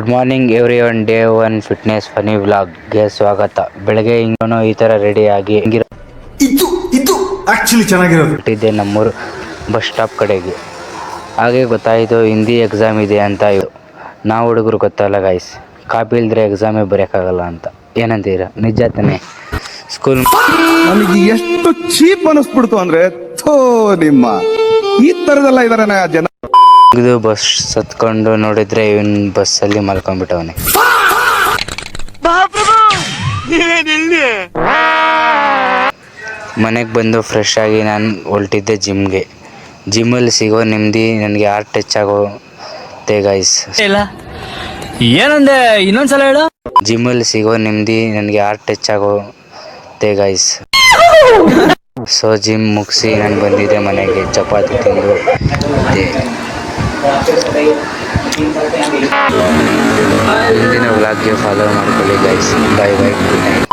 Good morning everyone, day one fitness funny ವ್ಲಾಗ್ಗೆ ಸ್ವಾಗತ. ಬೆಳಗ್ಗೆ ಹಿಂಗನು ಈ ಥರ ರೆಡಿಯಾಗಿ ಇದು ಆಕ್ಚುಲಿ ಚೆನ್ನಾಗಿರೋದು. ಹೊರಟಿದ್ದೆ ನಮ್ಮೂರು ಬಸ್ ಸ್ಟಾಪ್ ಕಡೆಗೆ. ಹಾಗೆ ಗೊತ್ತಾಯಿತು ಹಿಂದಿ ಎಕ್ಸಾಮ್ ಇದೆ ಅಂತ. ನಾವು ಹುಡುಗರು ಗೊತ್ತಲ್ಲ ಗೈಸ್, ಕಾಪಿ ಇಲ್ದ್ರೆ ಎಕ್ಸಾಮೇ ಬರೆಯೋಕ್ಕಾಗಲ್ಲ ಅಂತ. ಏನಂತೀರ? ನಿಜ ತಾನೆ? ಸ್ಕೂಲ್ ನನಗೆ ಎಷ್ಟು ಚೀಪ್ ಅನಿಸ್ಬಿಡ್ತು ಅಂದ್ರೆ, ಥೋ ನಿಮ್ಮ ಈ ತರದೆಲ್ಲ ಇದಾರೆ ಜನ. ಇದು ಬಸ್ ಸತ್ಕೊಂಡು ನೋಡಿದ್ರೆ ಇವನ್ ಬಸ್ಸಲ್ಲಿ ಮಲ್ಕೊಂಡ್ಬಿಟ್ಟವನೆ. ಮನೆಗೆ ಬಂದು ಫ್ರೆಶ್ ಆಗಿ ನಾನು ಹೊರಟಿದ್ದೆ ಜಿಮ್ಗೆ. ಜಿಮ್ಮಲ್ಲಿ ಸಿಗೋ ನೆಮ್ಮದಿ ನನಗೆ ಹಾರ್ಟ್ ಟಚ್ ಆಗೋತೆ ಗೈಸ್. ಏನಂದೆ? ಇನ್ನೊಂದ್ಸಲ ಹೇಳು. ಜಿಮ್ಮಲ್ಲಿ ಸಿಗೋ ನೆಮ್ಮದಿ ನನಗೆ ಹಾರ್ಟ್ ಟಚ್ ಆಗೋತೆ ಗೈಸ್. ಸೊ ಜಿಮ್ ಮುಗಿಸಿ ನಾನು ಬಂದಿದ್ದೆ ಮನೆಗೆ. ಚಪಾತಿ ತಿಂದು ಮುಂದಿನ ವ್ಲಾಗ್ಗೆ ಫಾಲೋ ಮಾಡ್ಕೊಳ್ಳಿ guys. Bye bye, good night.